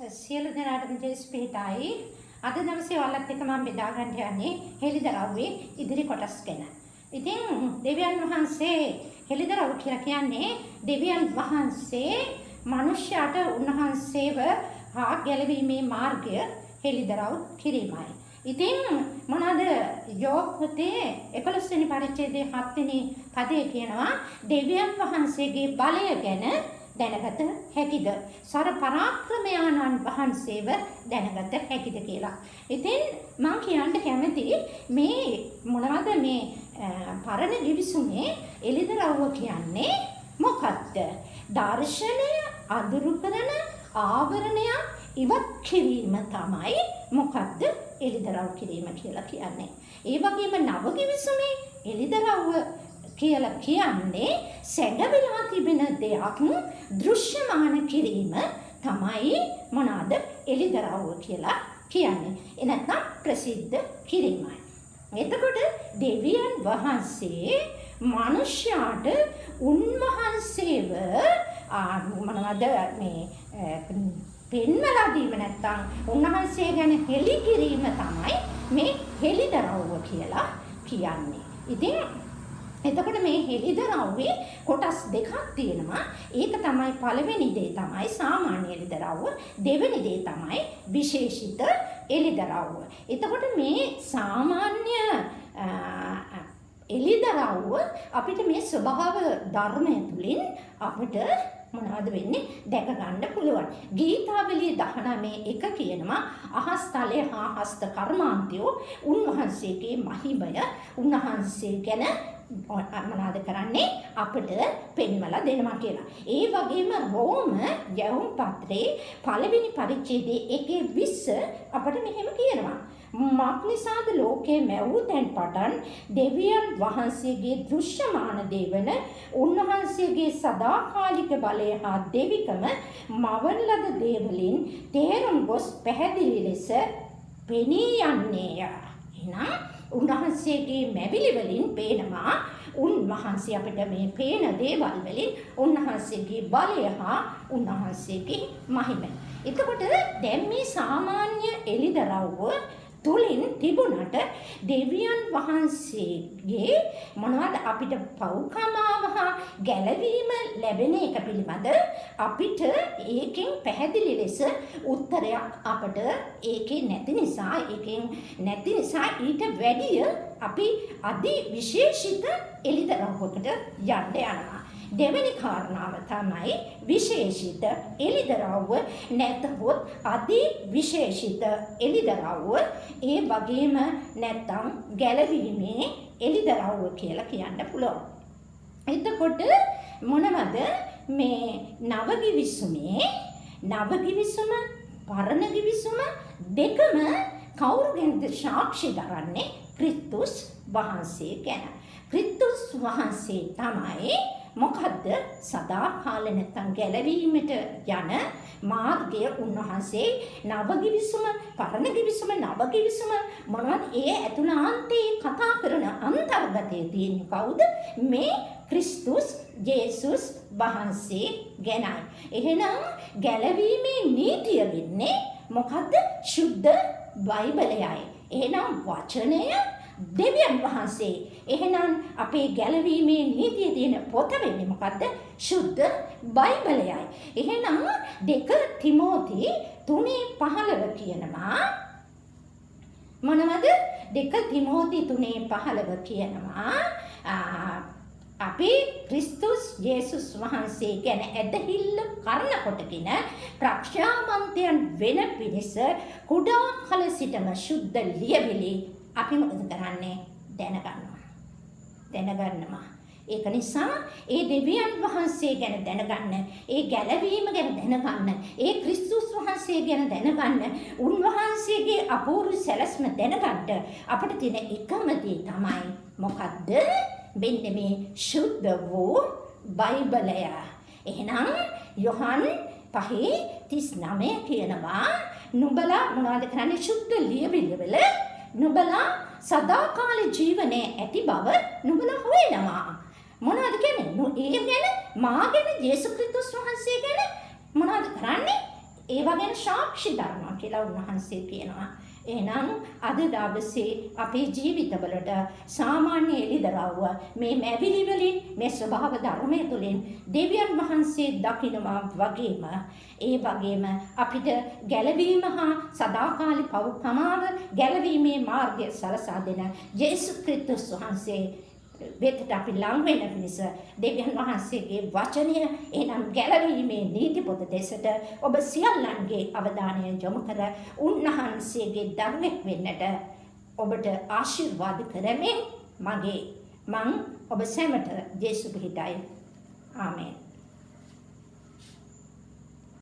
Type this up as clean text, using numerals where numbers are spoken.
සියලු දෙනාටම ජයස්පීටයි. අද දවසේ ඔයාලත් එක්ක මම බෙදා ගන්න යන්නේ හෙළිදරව්වේ ඉදිරි කොටස් ගැන. ඉතින් දෙවියන් වහන්සේ හෙළිදරව් කියලා කියන්නේ දෙවියන් වහන්සේ මිනිස්යාට උන්වහන්සේව හා ගැලවීමේ මාර්ගය හෙළිදරව් කිරීමයි. ඉතින් මොනවාද යෝබ් පොතේ 11 වෙනි පරිච්ඡේදයේ 7 වෙනි පදයේ කියනවා දෙවියන් වහන්සේගේ බලය ගැන දැනගත හැකිද? සර පරාක්‍රමයාණන් වහන්සේව දැනගත හැකිද කියලා. ඉතින් මම කියන්න කැමති මේ මොනවද මේ පරණ ගිවිසුමේ එළිදරව්ව කියන්නේ මොකක්ද? දර්ශනය අඳුරු කරන ආවරණයක් ඉවත් කිරීම තමයි මොකක්ද එළිදරව් කිරීම කියලා කියන්නේ. ඒ වගේම නව ගිවිසුමේ එළිදරව්ව කියලා කියන්නේ සැඟවිලා තිබෙන දෙයක් දෘශ්‍යමාන කිරීම තමයි මොනවාද එළිදරව්ව කියලා කියන්නේ. ඒ නැත්නම් ප්‍රසිද්ධ කිරීමයි. එතකොට දෙවියන් වහන්සේ මිනිස්යාට උන්වහන්සේව මොනවද මේ පෙන්වලා දීම නැත්නම් උන්වහන්සේ ගැන හෙළි කිරීම තමයි මේ හෙළිදරව්ව කියලා කියන්නේ. ඉතින් එතකොට මේ හෙළිදරව්වේ කොටස් දෙකක් තියෙනවා. ඒක තමයි පළවෙනි දේ තමයි සාමාන්‍ය එළිදරව්ව. දෙවෙනි දේ තමයි විශේෂිත එළිදරව්ව. එතකොට මේ සාමාන්‍ය එළිදරව්ව අපිට මේ ස්වභාව ධර්මය තුලින් අපිට මොනවද වෙන්නේ දැක ගන්න පුළුවන්. ගීතාවලිය 19 කියනවා අහස්තලයේ හා හස්ත කර්මාන්තයෝ උන්වහන්සේගේ මහිමය උන්වහන්සේ ගැන මොනවද කරන්නේ අපිට පෙන්වලා දෙනවා කියලා. ඒ වගේම රෝම යවුම් පත්‍රයේ පළවෙනි පරිච්ඡේදයේ 1:20 අපිට මෙහෙම කියනවා. මක්නිසාද ලෝකේ මැවූ තැන් පටන් දෙවියන් වහන්සේගේ දෘශ්‍යමාන දේවන උන්වහන්සේගේ සදාකාලික බලය හා දෙවිකම මවන ලද දේවලින් තේරුම් ගොස් පැහැදිලි ලෙස පෙනී යන්නේය. එහෙනම් උන්වහන්සේගේ මැවිලි වලින් පේනවා උන්වහන්සේ අපිට මේ පේන දේවල් වලින් උන්වහන්සේගේ බලය හා උන්වහන්සේගේ මහිම. එතකොට දැන් මේ සාමාන්‍ය එළිදරව්ව තුලින් තිබුණට දෙවියන් වහන්සේගේ මොනවද අපිට පෞකමාව හා ගැලවීම ලැබෙන එක පිළිබඳ අපිට ඒකෙන් පැහැදිලි ලෙස උත්තරයක් අපිට ඒකේ නැති නිසා ඊට වැඩිය අපි අධි විශේෂිත එළිදරව්වකට යන්න යනවා. දෙවෙනි කාරණාව තමයි විශේෂිත එළිදරව්ව නැත්නම් අධි විශේෂිත එළිදරව්ව ඒ වගේම නැත්නම් ගැලවීමේ එළිදරව්ව කියලා කියන්න පුළුවන්. එතකොට මොනවද මේ නව ගිවිසුම පරණ ගිවිසුම දෙකම කවුරු ගැනද සාක්ෂි දරන්නේ? ක්‍රිස්තුස් වහන්සේ ගැන. ක්‍රිස්තුස් වහන්සේ තමයි මොකද්ද සදාකාල නැත්නම් ගැලවීමට යන මාර්ගය උන්වහන්සේ නව ගිවිසුම පරණ ගිවිසුම නව ගිවිසුම මොනවද ඒ ඇතුළාන්තයේ කතා කරන අන්තර්ගතයේ තියෙන කවුද? මේ ක්‍රිස්තුස් ජේසුස් වහන්සේ ගැනයි. එහෙනම් ගැලවීමේ නීතිය වෙන්නේ මොකද්ද? ශුද්ධ බයිබලයයි. එහෙනම් වචනය දෙවියන් වහන්සේ. එහෙනම් අපේ ගැලවීමේ නීතිය තියෙන පොත වෙන්නේ මොකද්ද? ශුද්ධ බයිබලයයි. එහෙනම් 2 තිමෝති 3:15 කියනවා මොනවද? 2 තිමෝති 3:15 කියනවා අපේ ක්‍රිස්තුස් ජේසුස් වහන්සේ ගැන ඇදහිල්ල කරන කොටගෙන ප්‍රඥාවන්තයන් වෙන පිණිස කුඩා කල සිටම ශුද්ධ ලියවිලි අපි මොකද කරන්නේ? දැනගන්නවා. ඒක නිසා ඒ දෙවියන් වහන්සේ ගැන දැනගන්න, ඒ ගැලවීම ගැන දැනගන්න, ඒ ක්‍රිස්තුස් වහන්සේ ගැන දැනගන්න, උන්වහන්සේගේ අපූර්ව සැලැස්ම දැනගන්න අපිට තියෙන එකම දේ තමයි මොකද්ද? මෙන්න මේ ශුද්ධ වූ බයිබලය. එහෙනම් යොහන් 5:39 කියනවා නුඹලා මොනවද කරන්නේ? ශුද්ධ ලියවිලිවල නුඹලා සදාකාල ජීවනයේ ඇති බව නුඹලා හොයනවා. මොනවද කියන්නේ? ඒ ගැන මා ගැන යේසුස් ක්‍රිස්තුස් වහන්සේ ගැන මොනවද කරන්නේ? ඒවා ගැන සාක්ෂි දරනවා කියලා උන්වහන්සේ කියනවා. එහෙනම් අද දවසේ අපේ ජීවිතවලට සාමාන්‍ය එළිදරව්ව මේ මැවිලි වලින් මේ ස්වභාව ධර්මයේ තුලින් දෙවියන් වහන්සේ දකිනවා වගේම ඒ වගේම අපිට ගැලවීම හා සදාකාලික පවුපමාව ගැලවීමේ මාර්ගය සලසා දෙන යේසුස් ක්‍රිස්තුස් වහන්සේ වෙතට අපි ලං වෙන පිණිස දෙවියන් වහන්සේගේ වචනය එනම් ගැලවීමේ නීති පොත දෙසට ඔබ සියල්ලන්ගේ අවධානය යොමු කර උන්වහන්සේගේ ධර්මයක් වෙන්නට ඔබට ආශිර්වාද කරමින් මම ඔබ සැමට ජේසු පිහිටයි. ආමේන්.